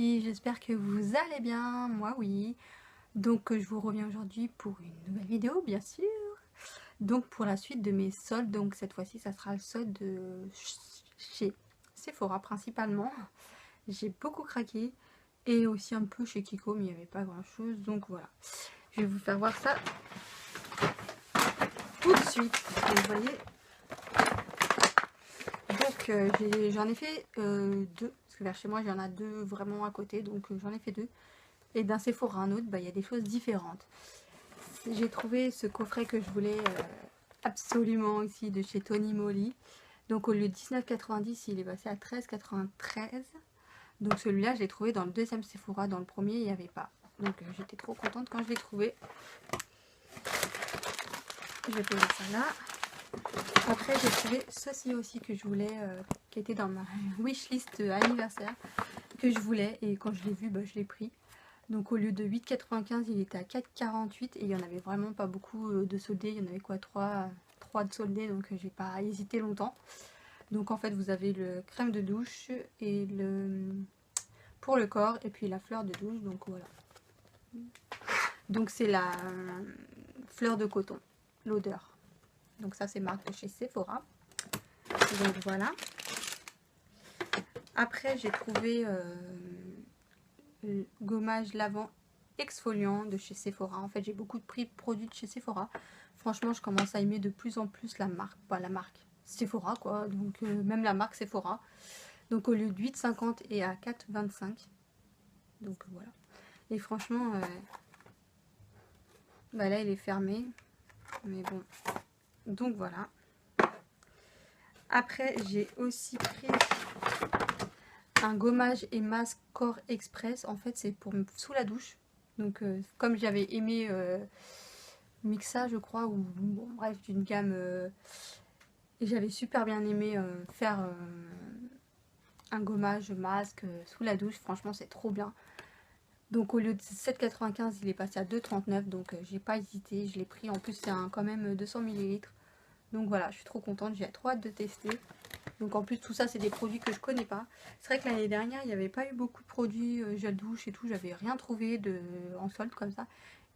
filles, j'espère que vous allez bien, moi oui. Donc je vous reviens aujourd'hui pour une nouvelle vidéo bien sûr. Donc pour la suite de mes soldes, donc cette fois-ci ça sera le solde chez Sephora principalement. J'ai beaucoup craqué et aussi un peu chez Kiko mais il n'y avait pas grand chose, donc voilà. Je vais vous faire voir ça tout de suite, vous voyez. Donc j'en ai fait deux, parce que vers chez moi il y en a deux vraiment à côté, donc j'en ai fait deux. Et d'un Sephora à un autre, il y a des choses différentes. J'ai trouvé ce coffret que je voulais absolument aussi de chez Tony Moly. Donc au lieu de 19,90, il est passé à 13,93. Donc celui-là, je l'ai trouvé dans le deuxième Sephora. Dans le premier, il n'y avait pas. Donc j'étais trop contente quand je l'ai trouvé. Je vais poser ça là. Après, j'ai trouvé ceci aussi que je voulais, qui était dans ma wishlist anniversaire, que je voulais. Et quand je l'ai vu, je l'ai pris. Donc au lieu de 8,95, il était à 4,48 et il n'y en avait vraiment pas beaucoup de soldés. Il y en avait quoi, 3 de soldés, donc j'ai pas hésité longtemps. Donc en fait vous avez le crème de douche et le pour le corps et puis la fleur de douche, donc voilà. Donc c'est la fleur de coton, l'odeur. Donc ça c'est marque de chez Sephora. Donc voilà. Après j'ai trouvé gommage lavant exfoliant de chez Sephora. En fait j'ai beaucoup de produits de chez Sephora. Franchement je commence à aimer de plus en plus la marque, pas la marque Sephora quoi, donc même la marque Sephora. Donc au lieu de 8,50 et à 4,25. Donc voilà. Et franchement là il est fermé, mais bon, donc voilà. Après j'ai aussi pris un gommage et masque corps express. En fait c'est pour sous la douche. Donc comme j'avais aimé Mixa je crois, ou bon, bref d'une gamme, et j'avais super bien aimé faire un gommage masque sous la douche. Franchement c'est trop bien. Donc au lieu de 7,95 il est passé à 2,39, donc j'ai pas hésité, je l'ai pris. En plus c'est quand même 200 ml. Donc voilà, je suis trop contente, j'ai trop hâte de tester. Donc en plus tout ça c'est des produits que je connais pas. C'est vrai que l'année dernière il n'y avait pas eu beaucoup de produits gel douche et tout, j'avais rien trouvé en solde comme ça.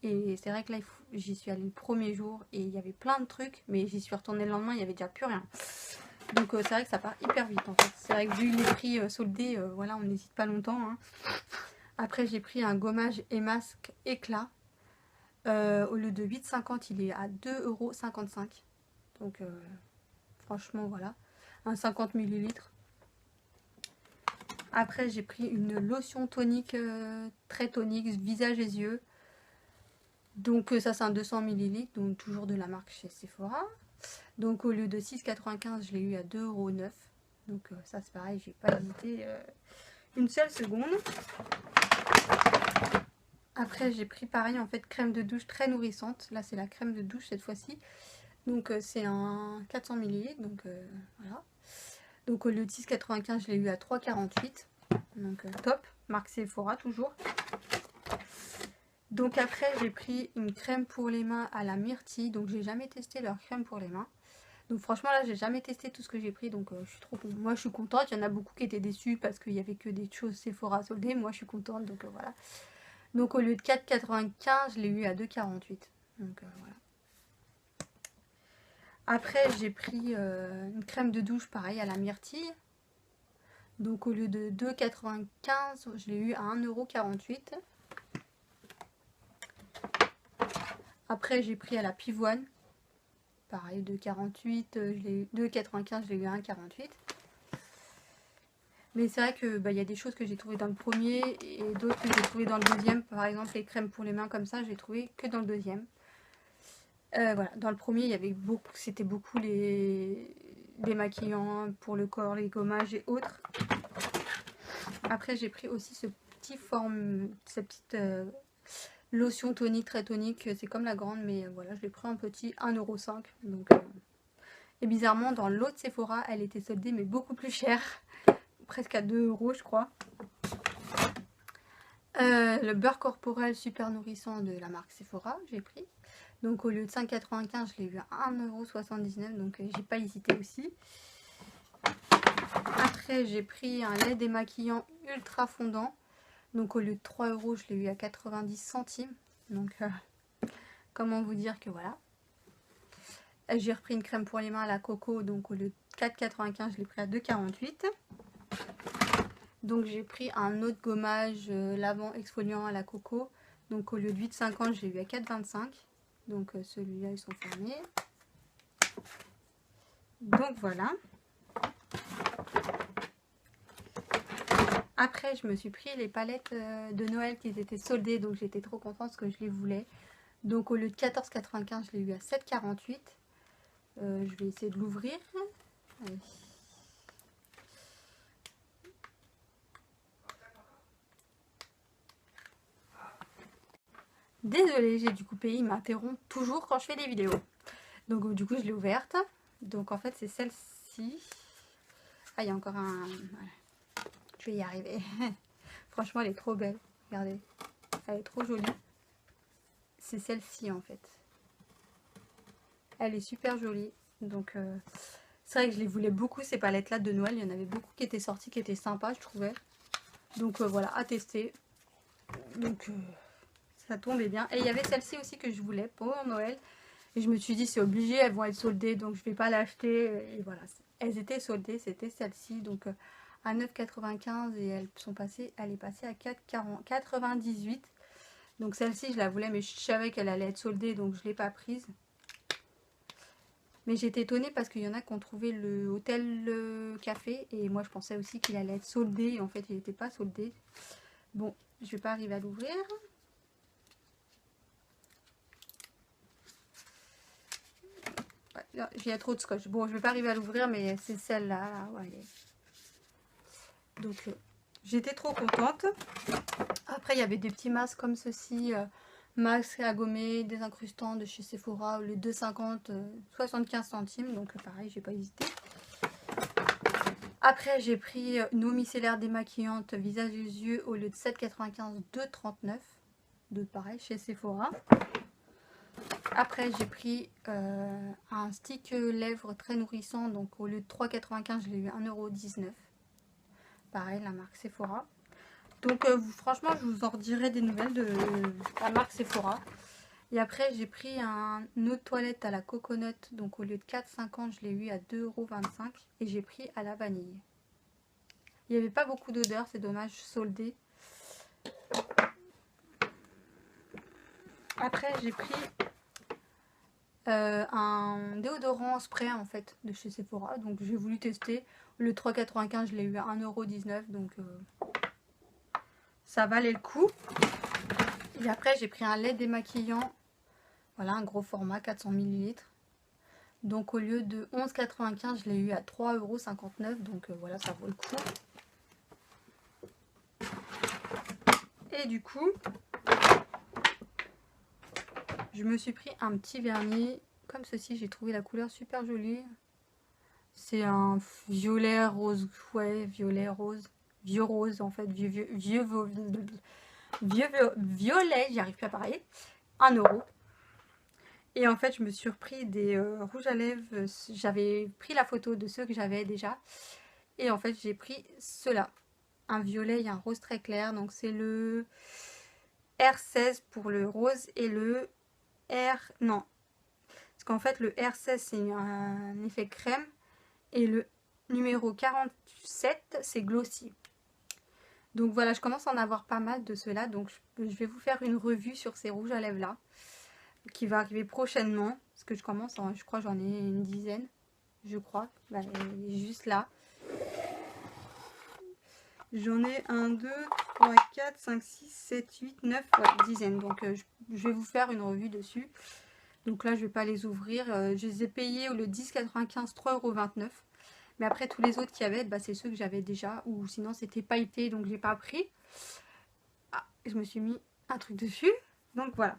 Et c'est vrai que là j'y suis allée le premier jour et il y avait plein de trucs, mais j'y suis retournée le lendemain, il n'y avait déjà plus rien. Donc c'est vrai que ça part hyper vite en fait. C'est vrai que vu les prix soldés, voilà, on n'hésite pas longtemps hein. Après j'ai pris un gommage et masque éclat. Au lieu de 8,50 il est à 2,55 €. Donc franchement voilà, un 50 ml. Après j'ai pris une lotion tonique, très tonique, visage et yeux. Donc ça c'est un 200 ml, donc toujours de la marque chez Sephora. Donc au lieu de 6,95 je l'ai eu à 2,09 €. Donc ça c'est pareil, j'ai pas hésité une seule seconde. Après j'ai pris pareil en fait, crème de douche très nourrissante. Là c'est la crème de douche cette fois-ci. Donc c'est un 400 ml. Donc voilà. Donc au lieu de 6,95 je l'ai eu à 3,48. Donc top. Marque Sephora toujours. Donc après j'ai pris une crème pour les mains à la myrtille. Donc j'ai jamais testé leur crème pour les mains. Donc franchement là j'ai jamais testé tout ce que j'ai pris. Donc je suis trop contente. Moi je suis contente. Il y en a beaucoup qui étaient déçus parce qu'il n'y avait que des choses Sephora soldées. Moi je suis contente. Donc voilà. Donc au lieu de 4,95 je l'ai eu à 2,48. Donc voilà. Après j'ai pris une crème de douche pareil à la myrtille. Donc au lieu de 2,95 je l'ai eu à 1,48 €. Après j'ai pris à la pivoine. Pareil 2,48, 2,95 je l'ai eu à 1,48. Mais c'est vrai que il y a des choses que j'ai trouvées dans le premier et d'autres que j'ai trouvées dans le deuxième. Par exemple les crèmes pour les mains comme ça, j'ai trouvé que dans le deuxième. Voilà, dans le premier il y avait beaucoup, c'était beaucoup les démaquillants pour le corps, les gommages et autres. Après j'ai pris aussi cette petite lotion tonique, très tonique. C'est comme la grande, mais voilà, je l'ai pris en petit, 1,05 €. Donc et bizarrement dans l'autre Sephora elle était soldée mais beaucoup plus chère, presque à 2 € je crois. Le beurre corporel super nourrissant de la marque Sephora j'ai pris. Donc au lieu de 5,95 je l'ai eu à 1,79 €. Donc j'ai pas hésité aussi. Après j'ai pris un lait démaquillant ultra fondant. Donc au lieu de 3 euros, je l'ai eu à 90 centimes. Donc comment vous dire que voilà. J'ai repris une crème pour les mains à la coco, donc au lieu de 4,95, je l'ai pris à 2,48. Donc j'ai pris un autre gommage lavant exfoliant à la coco. Donc au lieu de 8,50, je l'ai eu à 4,25. Donc celui-là, ils sont fermés. Donc voilà. Après, je me suis pris les palettes de Noël qui étaient soldées. Donc j'étais trop contente parce que je les voulais. Donc au lieu de 14,95, je l'ai eu à 7,48. Je vais essayer de l'ouvrir. Désolée, j'ai dû couper, il m'interrompt toujours quand je fais des vidéos. Donc du coup, je l'ai ouverte. Donc en fait, c'est celle-ci. Ah, il y a encore un... Voilà. Je vais y arriver. Franchement, elle est trop belle. Regardez. Elle est trop jolie. C'est celle-ci en fait. Elle est super jolie. Donc c'est vrai que je les voulais beaucoup, ces palettes-là de Noël. Il y en avait beaucoup qui étaient sorties, qui étaient sympas, je trouvais. Donc voilà, à tester. Donc ça tombait bien. Et il y avait celle-ci aussi que je voulais pour Noël. Et je me suis dit, c'est obligé, elles vont être soldées, donc je vais pas l'acheter. Et voilà, elles étaient soldées, c'était celle-ci. Donc à 9,95 et elles sont passées, elle est passée à 4,98. Donc celle-ci, je la voulais, mais je savais qu'elle allait être soldée, donc je ne l'ai pas prise. Mais j'étais étonnée parce qu'il y en a qui ont trouvé le hôtel café. Et moi, je pensais aussi qu'il allait être soldé. Et en fait, il n'était pas soldé. Bon, je vais pas arriver à l'ouvrir. Ouais, il y a trop de scotch. Bon, je vais pas arriver à l'ouvrir, mais c'est celle-là. Ouais. Donc, j'étais trop contente. Après, il y avait des petits masques comme ceci. Masque à gommer, désincrustant de chez Sephora. Le 2,50, 75 centimes. Donc, pareil, j'ai pas hésité. Après, j'ai pris une eau micellaire démaquillante visage et yeux au lieu de 7,95, 2,39. De pareil, chez Sephora. Après, j'ai pris un stick lèvres très nourrissant. Donc, au lieu de 3,95, je l'ai eu à 1,19 €. Pareil, la marque Sephora. Donc, franchement, je vous en redirai des nouvelles de la marque Sephora. Et après, j'ai pris un eau de toilette à la coconut. Donc, au lieu de 4,50, je l'ai eu à 2,25 €. Et j'ai pris à la vanille. Il n'y avait pas beaucoup d'odeur, c'est dommage, soldé. Après, j'ai pris un déodorant spray en fait de chez Sephora. Donc, j'ai voulu tester. Le 3,95, je l'ai eu à 1,19 €. Donc, ça valait le coup. Et après, j'ai pris un lait démaquillant. Voilà, un gros format, 400 ml. Donc, au lieu de 11,95, je l'ai eu à 3,59 €. Donc, voilà, ça vaut le coup. Et du coup, je me suis pris un petit vernis comme ceci. J'ai trouvé la couleur super jolie. C'est un violet rose. Ouais, violet rose. Vieux rose en fait. Vieux violet. J'y arrive plus à parler. 1 €. Et en fait, je me suis repris des rouges à lèvres. J'avais pris la photo de ceux que j'avais déjà. Et en fait, j'ai pris ceux-là. Un violet et un rose très clair. Donc, c'est le R16 pour le rose et le non. Parce qu'en fait, le R16, c'est un effet crème. Et le numéro 47, c'est glossy. Donc voilà, je commence à en avoir pas mal de ceux-là. Donc, je vais vous faire une revue sur ces rouges à lèvres-là. Qui va arriver prochainement. Parce que je commence, je crois j'en ai une dizaine. Je crois. Bah, elle est juste là. J'en ai 1, 2, 3, 4, 5, 6, 7, 8, 9, ouais, dizaines. Donc je vais vous faire une revue dessus. Donc là je vais pas les ouvrir. Je les ai payés au lieu de 10,95, 3,29 €. Mais après tous les autres qu'il y avait, bah, c'est ceux que j'avais déjà. Ou sinon c'était pailleté donc j'ai pas pris. Ah, je me suis mis un truc dessus. Donc voilà.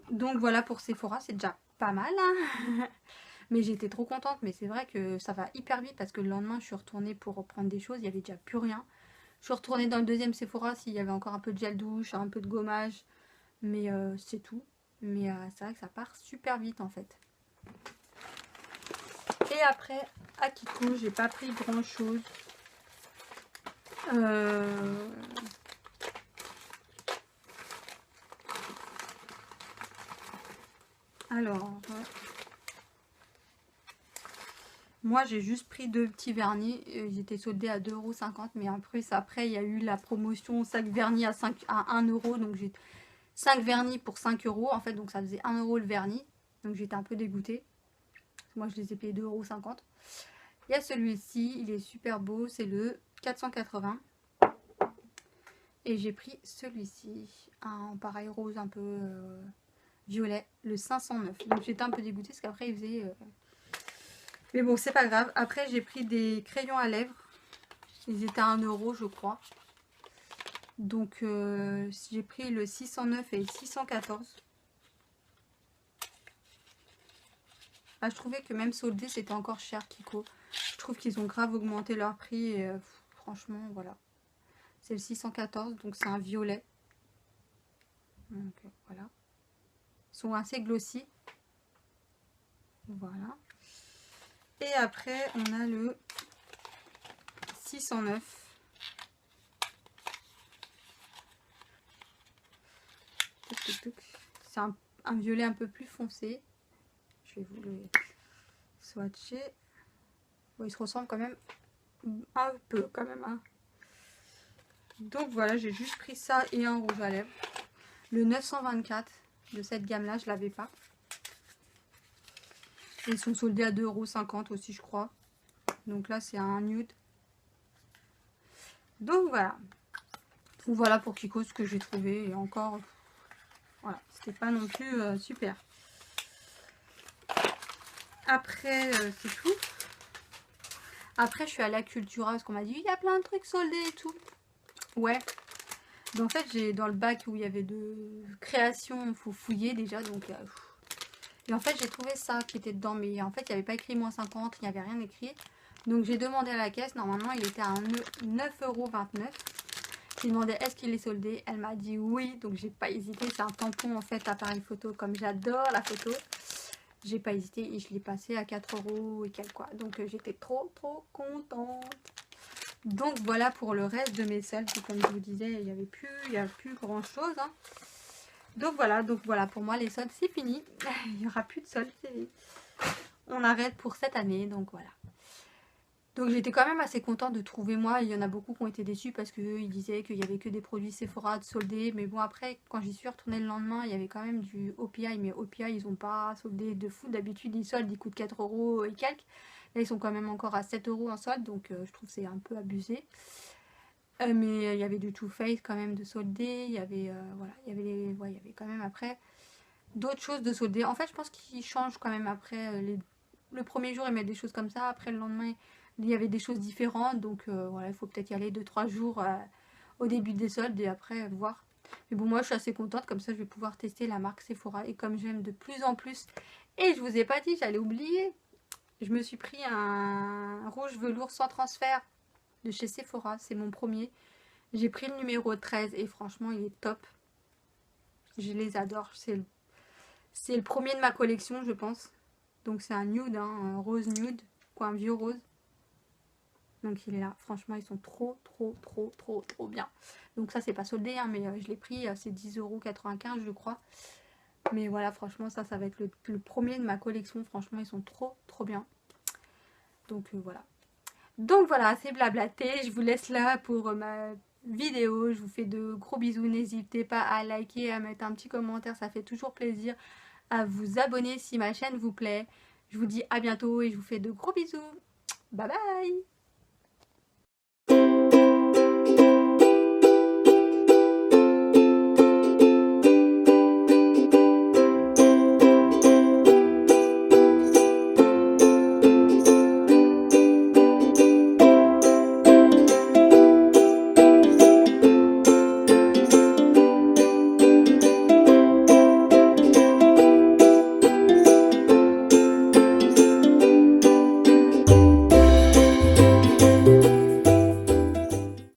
Donc voilà pour Sephora, c'est déjà pas mal. Hein. Mais j'étais trop contente. Mais c'est vrai que ça va hyper vite parce que le lendemain je suis retournée pour reprendre des choses. Il n'y avait déjà plus rien. Je suis retournée dans le deuxième Sephora s'il y avait encore un peu de gel douche, un peu de gommage. Mais c'est tout. Mais c'est vrai que ça part super vite en fait. Et après, à Kiko, j'ai pas pris grand chose. Alors, moi j'ai juste pris 2 petits vernis. Ils étaient soldés à 2,50 €. Mais en plus, après, il y a eu la promotion 5 vernis à 1 €. Donc j'ai 5 vernis pour 5 € en fait. Donc ça faisait 1 € le vernis. Donc j'étais un peu dégoûtée. Moi je les ai payés 2,50 €. Il y a celui-ci, il est super beau. C'est le 480. Et j'ai pris celui-ci, un pareil rose un peu violet, le 509. Donc j'étais un peu dégoûtée parce qu'après il faisait... Mais bon, c'est pas grave. Après j'ai pris des crayons à lèvres. Ils étaient à 1 € je crois. Donc j'ai pris le 609 et le 614. Ah, je trouvais que même soldé c'était encore cher Kiko. Je trouve qu'ils ont grave augmenté leur prix et franchement voilà. C'est le 614, donc c'est un violet. Donc voilà. Ils sont assez glossy. Voilà. Et après, on a le 609. C'est un violet un peu plus foncé. Je vais vous le swatcher. Bon, il se ressemble quand même un peu quand même. Hein. Donc voilà, j'ai juste pris ça et un rouge à lèvres. Le 924 de cette gamme-là, je l'avais pas. Ils sont soldés à 2,50 € aussi, je crois. Donc là, c'est un nude. Donc voilà. Donc voilà pour Kiko ce que j'ai trouvé. Et encore, voilà, c'était pas non plus super. Après, c'est tout. Après, je suis à la Cultura parce qu'on m'a dit il y a plein de trucs soldés et tout. Ouais. Donc en fait, j'ai dans le bac où il y avait de création, il faut fouiller déjà. Donc, et en fait, j'ai trouvé ça qui était dedans. Mais en fait, il n'y avait pas écrit moins 50, il n'y avait rien écrit. Donc j'ai demandé à la caisse. Normalement, il était à 9,29 €. J'ai demandé est-ce qu'il est soldé. Elle m'a dit oui. Donc j'ai pas hésité. C'est un tampon en fait appareil photo. Comme j'adore la photo. J'ai pas hésité et je l'ai passé à 4 € et quelques quoi. Donc j'étais trop contente. Donc voilà pour le reste de mes soldes. Comme je vous disais, il n'y a plus grand chose. Hein. Donc voilà pour moi les soldes c'est fini. Il n'y aura plus de soldes. On arrête pour cette année. Donc voilà. Donc j'étais quand même assez contente de trouver moi. Il y en a beaucoup qui ont été déçus parce qu'ils disaient qu'il n'y avait que des produits Sephora soldés. Mais bon après quand j'y suis retournée le lendemain il y avait quand même du OPI. Mais OPI ils n'ont pas soldé de fou. D'habitude ils soldent, ils coûtent 4 € et quelques. Là ils sont quand même encore à 7 € en solde. Donc je trouve que c'est un peu abusé. Mais il y avait du Too Faced quand même de soldé. Il y avait voilà, il y avait quand même après d'autres choses de soldé. En fait je pense qu'ils changent quand même après le premier jour ils mettent des choses comme ça. Après le lendemain il y avait des choses différentes, donc voilà, il faut peut-être y aller 2-3 jours au début des soldes et après voir. Mais bon, moi je suis assez contente, comme ça je vais pouvoir tester la marque Sephora. Et comme j'aime de plus en plus, et je vous ai pas dit, j'allais oublier, je me suis pris un rouge velours sans transfert de chez Sephora, c'est mon premier. J'ai pris le numéro 13 et franchement il est top. Je les adore, c'est le premier de ma collection je pense. Donc c'est un nude, hein, un rose nude, quoi, un vieux rose. Donc il est là, franchement ils sont trop bien. Donc ça c'est pas soldé hein, mais je l'ai pris, c'est 10,95 € je crois. Mais voilà franchement ça va être le premier de ma collection. Franchement ils sont trop bien. Donc voilà. Donc voilà, c'est blablaté. Je vous laisse là pour ma vidéo. Je vous fais de gros bisous. N'hésitez pas à liker, à mettre un petit commentaire. Ça fait toujours plaisir. À vous abonner si ma chaîne vous plaît. Je vous dis à bientôt et je vous fais de gros bisous. Bye bye.